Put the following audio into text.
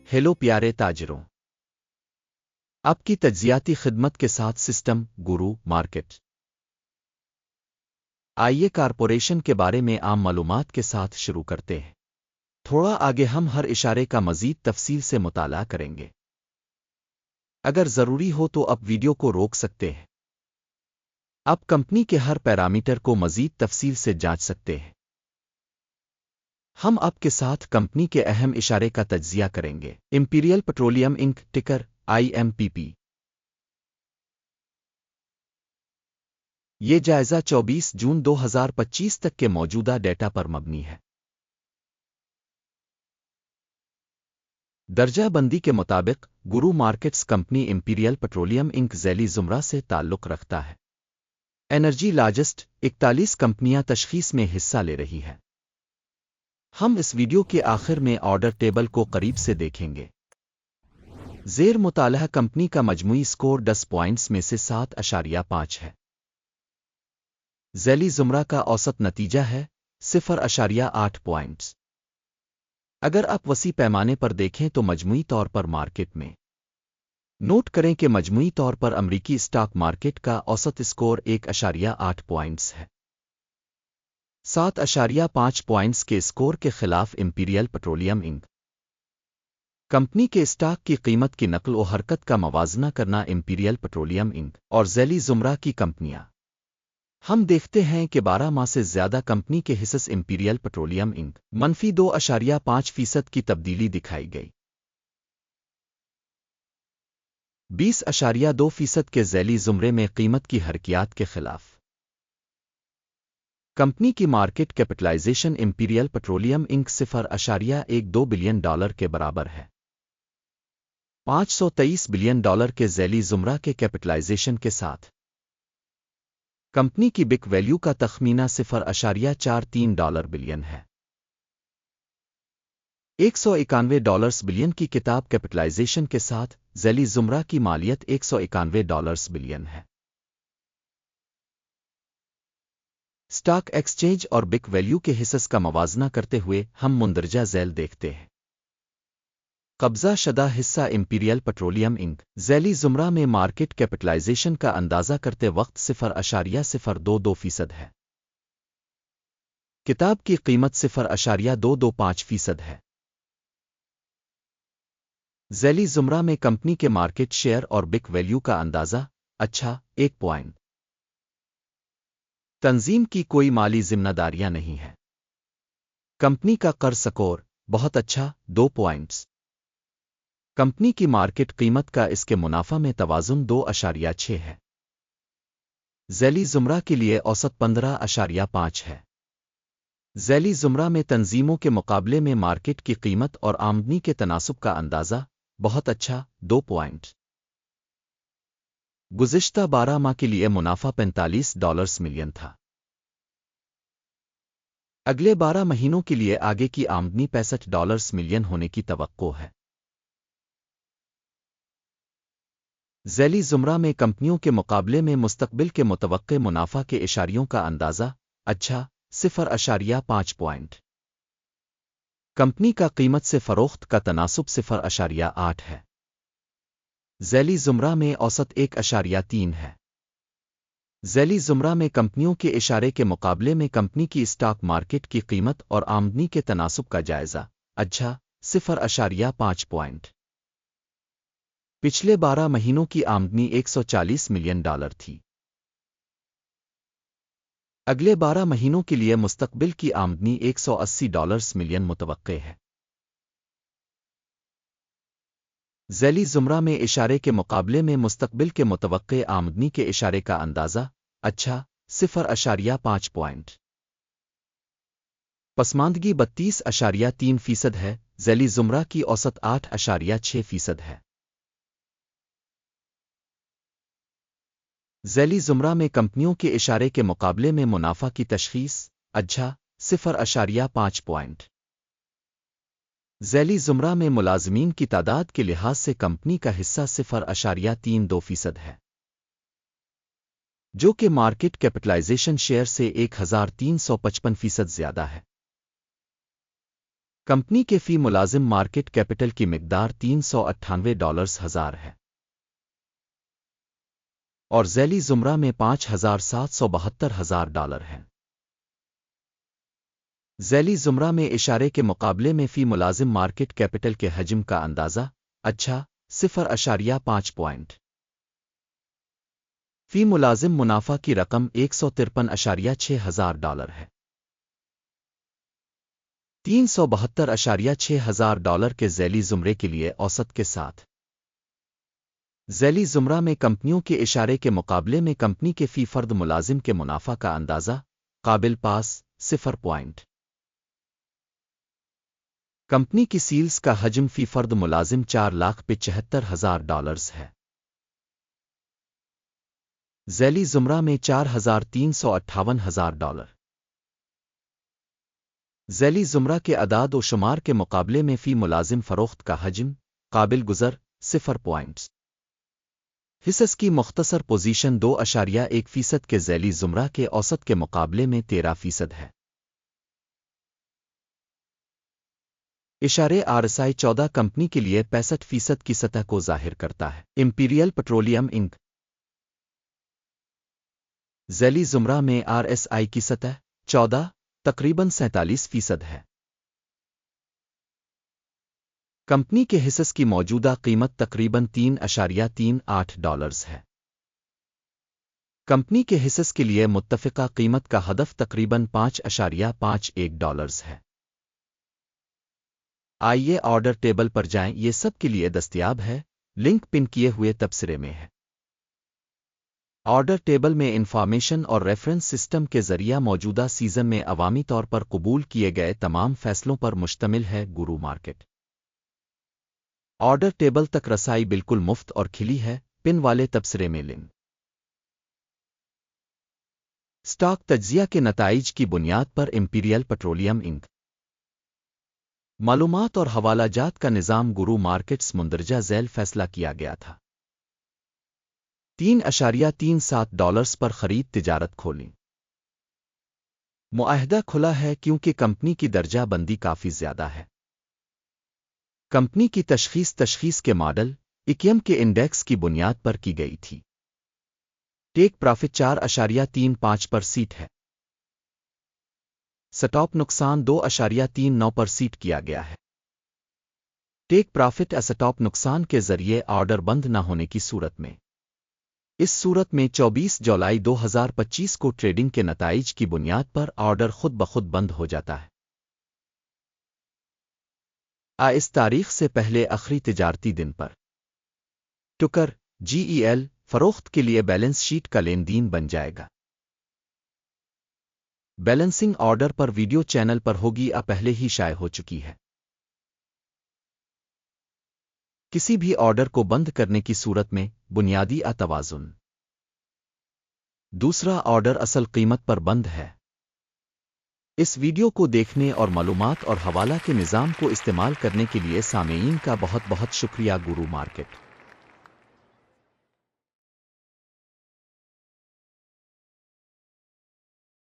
Hello प्यारे ताजरों, आपकी तज्जियाती खिदमत के साथ सिस्टम गुरु मार्केट। आइए कारपोरेशन के बारे में आम मालूमात के साथ शुरू करते हैं। थोड़ा आगे हम हर इशारे का मजीद तफसील से मुताला करेंगे। अगर ज़रूरी हो तो आप वीडियो को रोक सकते हैं। आप कंपनी के हर पैरामीटर को मजीद तफसील से जांच सकते हैं। हम आपके साथ कंपनी के अहम इशारे का तज्जिया करेंगे। इंपीरियल पेट्रोलियम इंक, टिकर IMPP। ये जायजा 24 जून 2025 तक के मौजूदा डेटा पर मबनी है। दर्जा बंदी के मुताबिक Guru markets company Imperial Petroleum Inc ज़ैली ज़ुमरा से ताल्लुक़ रखता है। एनर्जी लार्जेस्ट 41 कंपनियां तशखीस में हिस्सा ले रही है। हम इस वीडियो के आखिर में ऑर्डर टेबल को करीब से देखेंगे। ज़ेर मुतालह कंपनी का मजमूई स्कोर 10 पॉइंट्स में से 7.5 है। ज़ैली ज़ुमरा का औसत नतीजा है 0.8 पॉइंट्स। अगर आप वसी पैमाने पर देखें तो मजमूई तौर पर मार्केट में नोट करें कि मजमूई तौर पर अमरीकी स्टॉक मार्केट का औसत स्कोर 1.8 पॉइंट्स है। 7.5 पॉइंट्स के स्कोर के खिलाफ इंपीरियल पेट्रोलियम इंक कंपनी के स्टॉक की कीमत की नकल व हरकत का मवाजना करना। इंपीरियल पेट्रोलियम इंक और ज़ैली ज़ुमरा की कंपनियां। हम देखते हैं कि 12 माह से ज्यादा कंपनी के हिस्स इंपीरियल पेट्रोलियम इंक -2.5% की तब्दीली दिखाई गई। 20.2% के ज़ैली ज़ुमरे में कीमत की हरकियात के खिलाफ। कंपनी की market capitalization Imperial Petroleum Inc $0.12 billion के बराबर है। $523 बिलियन के ज़ैली ज़ुमरा के कैपिटलाइजेशन के साथ कंपनी की बिक वैल्यू का तखमीना $0.43 बिलियन है। $191 बिलियन की किताब कैपिटलाइजेशन के साथ ज़ैली ज़ुमरा की मालियत $191 बिलियन है। स्टॉक एक्सचेंज और बिक वैल्यू के हिस्स का मवाजना करते हुए हम मुंदरजा झैल देखते हैं। कब्जा शदा हिस्सा इंपीरियल पेट्रोलियम इंक ज़ैली ज़ुमरा में मार्केट कैपिटलाइजेशन का अंदाज़ा करते वक्त 0.022% है। किताब की कीमत 0.225% है। ज़ैली ज़ुमरा में कंपनी के मार्केट शेयर और बिक वैल्यू का अंदाज़ा 1 पॉइंट। तंजीम की कोई माली जिम्मेदारियां नहीं है। कंपनी का कर्ज स्कोर बहुत अच्छा 2 पॉइंट्स। कंपनी की मार्केट कीमत का इसके मुनाफा में तवाज़ुन 2.6 है। ज़ैली ज़ुमरा के लिए औसत 15.5 है। ज़ैली ज़ुमरा में तंजीमों के मुकाबले में मार्केट की कीमत और आमदनी के तनासुब का अंदाज़ा बहुत अच्छा 2 पॉइंट। गुज़िश्ता 12 माह के लिए मुनाफा $45 मिलियन था। अगले 12 महीनों के लिए आगे की आमदनी $65 मिलियन होने की तवक्को है। ज़ैली ज़ुमरा में कंपनियों के मुकाबले में मुस्तकबिल के मुतवक्के मुनाफा के इशारियों का अंदाज़ा अच्छा 0.5 पॉइंट। कंपनी का कीमत से फ़रोख्त का तनासुब 0.8 है। ज़ैली ज़ुमरा में औसत 1.3 है। ज़ैली ज़ुमरा में कंपनियों के इशारे के मुकाबले में कंपनी की स्टॉक मार्केट की कीमत और आमदनी के तनासुब का जायज़ा अच्छा 0.5 पॉइंट। पिछले 12 महीनों की आमदनी $140 मिलियन थी। अगले 12 महीनों के लिए मुस्तकबिल की आमदनी $180 मिलियन मुतवक्के है। ज़ैली ज़ुमरा में इशारे के मुकाबले में मुस्तकबिल के मुतवक्के आमदनी के इशारे का अंदाज़ा अच्छा 0.5 पॉइंट। पसमानदगी 32.3% है। ज़ैली ज़ुमरा की औसत 8.6% है। ज़ैली ज़ुमरा में कंपनियों के इशारे के मुकाबले में मुनाफा की तशख़ीस अच्छा 0.5 पॉइंट। ज़ैली ज़ुमरा में मुलाज़मीन की तादाद के लिहाज से कंपनी का हिस्सा 0.32% है, जो कि मार्केट कैपिटलाइजेशन शेयर से 1355% ज़्यादा है। कंपनी के फी मुलाजिम मार्केट कैपिटल की मिकदार $398 है और ज़ैली ज़ुमरा में $5,772 है। ज़ैली ज़ुमरा में इशारे के मुकाबले में फ़ी मुलाजिम मार्केट कैपिटल के हजम का अंदाज़ा अच्छा 0.5 पॉइंट। फ़ी मुलाजिम मुनाफा की रकम $153.6 है। $372.6 के ज़ैली ज़ुमरे के लिए औसत के साथ ज़ैली ज़ुमरा में कंपनियों के इशारे के मुकाबले में कंपनी के फ़ी फ़र्द मुलाजिम के मुनाफा का अंदाज़ा काबिल पास 0 पॉइंट। कंपनी की सील्स का हजम फ़ी फ़र्द मुलाजिम $4,75,000 है। ज़ैली ज़ुमरा में $4,358,000। ज़ैली ज़ुमरा के अदाद व शुमार के मुकाबले में फ़ी मुलाजिम फ़रोख्त का हजम काबिल गुज़र 0 पॉइंट्स। हिस्स की मुख्तसर पोजीशन 2.1% के ज़ैली ज़ुमरा के औसत के मुकाबले में 13% है। इशारे RSI 14 कंपनी के लिए 65% की सतह को जाहिर करता है। इंपीरियल पेट्रोलियम इंक ज़ैली ज़ुमरा में RSI की सतह 14 तकरीबन 47% है। कंपनी के हिस्स की मौजूदा कीमत तकरीबन $3.38 है। कंपनी के हिस्स के लिए मुत्तफ़िका कीमत का हदफ तकरीबन $5.51 है। आइए ऑर्डर टेबल पर जाएं, ये सब के लिए दस्तयाब है, लिंक पिन किए हुए तबसरे में है। ऑर्डर टेबल में इंफॉर्मेशन और रेफरेंस सिस्टम के जरिए मौजूदा सीजन में अवामी तौर पर कबूल किए गए तमाम फैसलों पर मुश्तमिल है। गुरु मार्केट ऑर्डर टेबल तक रसाई बिल्कुल मुफ्त और खिली है। पिन वाले तबसरे में लिंक। स्टॉक तज्जिया के नताइज की बुनियाद पर इंपीरियल पेट्रोलियम इंक मालूमात और हवालाजात का निज़ाम गुरु मार्केट्स मुंदरजा झैल फैसला किया गया था। $3.37 पर खरीद तिजारत खोली। मुआहदा खुला है क्योंकि कंपनी की दर्जा बंदी काफ़ी ज़्यादा है। कंपनी की तशख़ीस के मॉडल इक्यम के इंडेक्स की बुनियाद पर की गई थी। टेक प्रॉफिट 4.35% है। स्टॉप नुकसान 2.39% किया गया है। टेक प्रॉफिट स्टॉप नुकसान के जरिए ऑर्डर बंद न होने की सूरत में। इस सूरत में 24 जुलाई 2025 को ट्रेडिंग के नताइज की बुनियाद पर ऑर्डर खुद ब खुद बंद हो जाता है। इस तारीख से पहले आखिरी तिजारती दिन पर टुकर GEL फरोख्त के लिए बैलेंस शीट का लेनदेन बन जाएगा। बैलेंसिंग ऑर्डर पर वीडियो चैनल पर होगी या पहले ही शाये हो चुकी है। किसी भी ऑर्डर को बंद करने की सूरत में बुनियादी तवाज़ुन। दूसरा ऑर्डर असल कीमत पर बंद है। इस वीडियो को देखने और मालूमात और हवाला के निज़ाम को इस्तेमाल करने के लिए सामेईन का बहुत बहुत शुक्रिया। गुरु मार्केट।